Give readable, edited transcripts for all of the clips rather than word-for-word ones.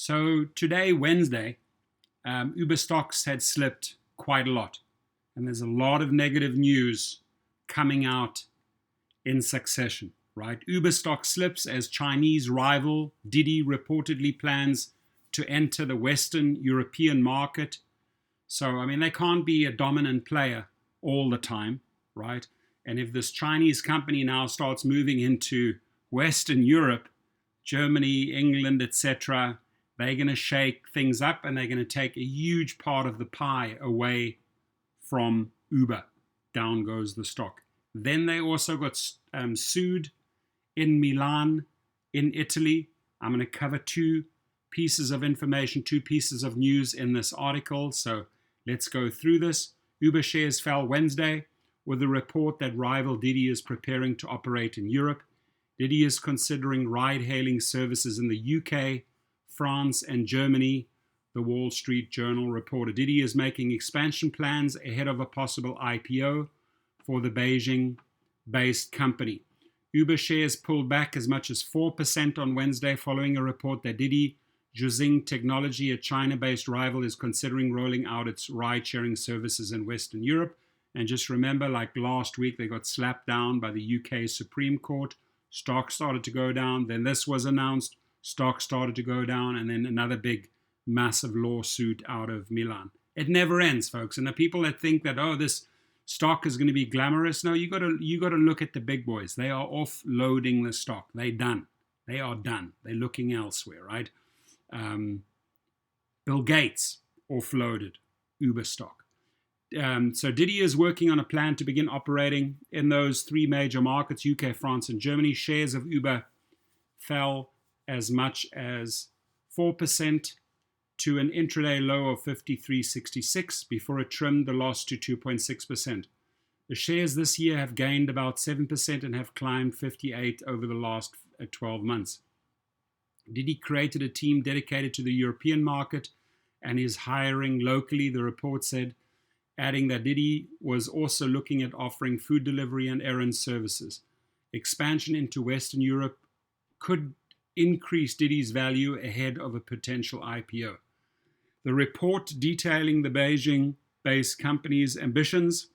So today, Wednesday, Uber stocks had slipped quite a lot. And there's a lot of negative news coming out in succession, right? Uber stock slips as Chinese rival Didi reportedly plans to enter the Western European market. So, I mean, they can't be a dominant player all the time, right? And if this Chinese company now starts moving into Western Europe, Germany, England, etc., they're going to shake things up and they're going to take a huge part of the pie away from Uber. Down goes the stock. Then they also got sued in Milan, in Italy. I'm going to cover two pieces of information, two pieces of news in this article. So let's go through this. Uber shares fell Wednesday with a report that rival Didi is preparing to operate in Europe. Didi is considering ride-hailing services in the UK, France, and Germany, the Wall Street Journal reported. Didi is making expansion plans ahead of a possible IPO for the Beijing-based company. Uber shares pulled back as much as 4% on Wednesday following a report that Didi Zhuzing Technology, a China-based rival, is considering rolling out its ride-sharing services in Western Europe. And just remember, like last week, they got slapped down by the UK Supreme Court. Stock started to go down. Then this was announced. Stock started to go down. And then another big, massive lawsuit out of Milan. It never ends, folks. And the people that think that, oh, this stock is going to be glamorous, no, you got to look at the big boys. They are offloading the stock. They're done. They are done. They're looking elsewhere, right? Bill Gates offloaded Uber stock. So Didi is working on a plan to begin operating in those three major markets, UK, France, and Germany. Shares of Uber fell as much as 4% to an intraday low of 53.66 before it trimmed the loss to 2.6%. The shares this year have gained about 7% and have climbed 58 over the last 12 months. Didi created a team dedicated to the European market and is hiring locally, the report said, adding that Didi was also looking at offering food delivery and errand services. Expansion into Western Europe could increase Didi's value ahead of a potential IPO. The report detailing the Beijing-based company's ambitions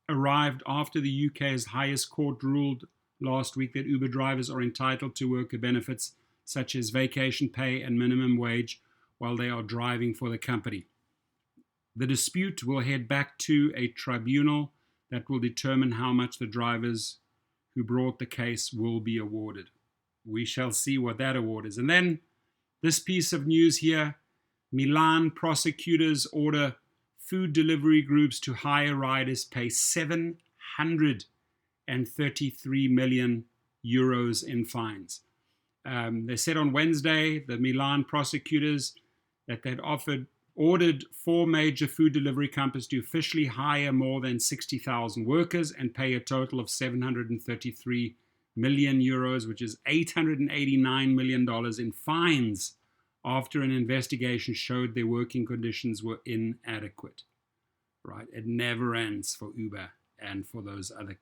arrived after the UK's highest court ruled last week that Uber drivers are entitled to worker benefits such as vacation pay and minimum wage while they are driving for the company. The dispute will head back to a tribunal that will determine how much the drivers who brought the case will be awarded. We shall see what that award is. And then this piece of news here, Milan prosecutors order food delivery groups to hire riders pay 733 million euros in fines. They said on Wednesday, the Milan prosecutors, that they'd ordered four major food delivery companies to officially hire more than 60,000 workers and pay a total of 733 million euros, which is $889 million in fines after an investigation showed their working conditions were inadequate. Right? It never ends for Uber and for those other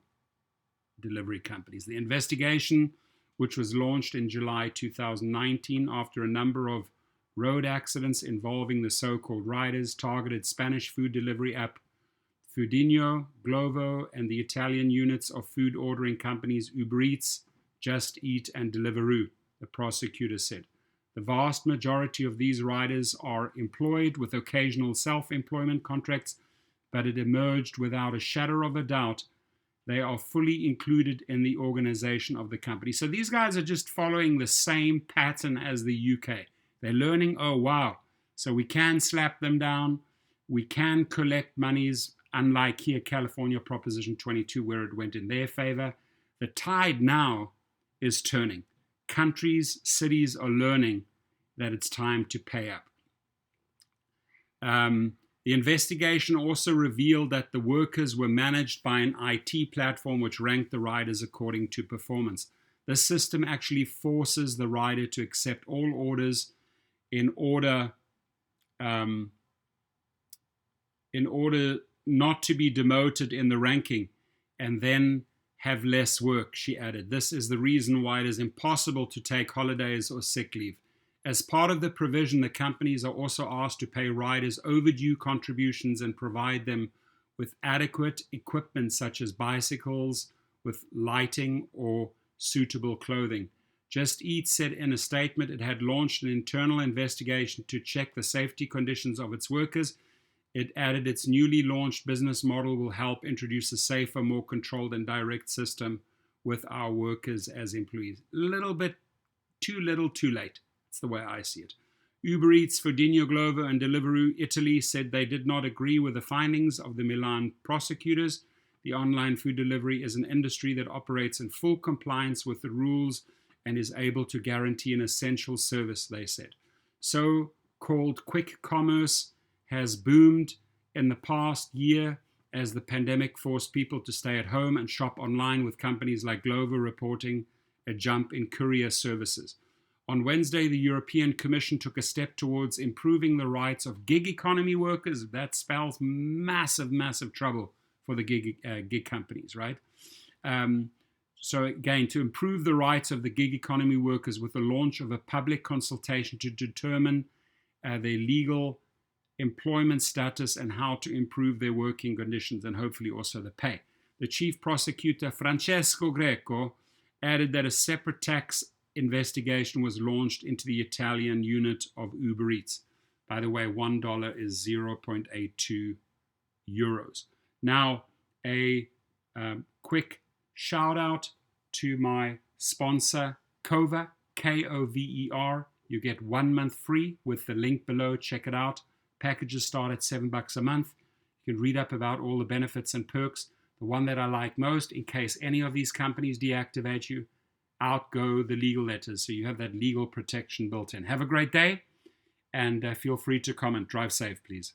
delivery companies. The investigation, which was launched in July 2019 after a number of road accidents involving the so-called riders, targeted Spanish food delivery app Foodino, Glovo, and the Italian units of food ordering companies Uber Eats, Just Eat, and Deliveroo, the prosecutor said. The vast majority of these riders are employed with occasional self-employment contracts, but it emerged without a shadow of a doubt they are fully included in the organization of the company. So these guys are just following the same pattern as the UK. They're learning, oh, wow, so we can slap them down. We can collect monies, unlike here, California Proposition 22, where it went in their favor. The tide now is turning. Countries, cities are learning that it's time to pay up. The investigation also revealed that the workers were managed by an IT platform which ranked the riders according to performance. This system actually forces the rider to accept all orders in order not to be demoted in the ranking and then have less work, she added. This is the reason why it is impossible to take holidays or sick leave. As part of the provision, the companies are also asked to pay riders overdue contributions and provide them with adequate equipment such as bicycles with lighting or suitable clothing. Just Eat said in a statement it had launched an internal investigation to check the safety conditions of its workers. It added its newly launched business model will help introduce a safer, more controlled and direct system with our workers as employees. A little bit too little, too late. That's the way I see it. Uber Eats, Fordinho Glovo and Deliveroo Italy said they did not agree with the findings of the Milan prosecutors. The online food delivery is an industry that operates in full compliance with the rules and is able to guarantee an essential service, they said. So-called quick commerce has boomed in the past year as the pandemic forced people to stay at home and shop online, with companies like Glovo reporting a jump in courier services. On Wednesday, the European Commission took a step towards improving the rights of gig economy workers. That spells massive, massive trouble for the gig companies, right? So again, to improve the rights of the gig economy workers with the launch of a public consultation to determine their legal employment status and how to improve their working conditions and hopefully also the pay. The chief prosecutor, Francesco Greco, added that a separate tax investigation was launched into the Italian unit of Uber Eats. By the way, $1 is 0.82 euros. Now, a quick shout out to my sponsor, Cover, Kover. You get 1 month free with the link below. Check it out. Packages start at $7 a month. You can read up about all the benefits and perks. The one that I like most, in case any of these companies deactivate you, out go the legal letters. So you have that legal protection built in. Have a great day and feel free to comment. Drive safe, please.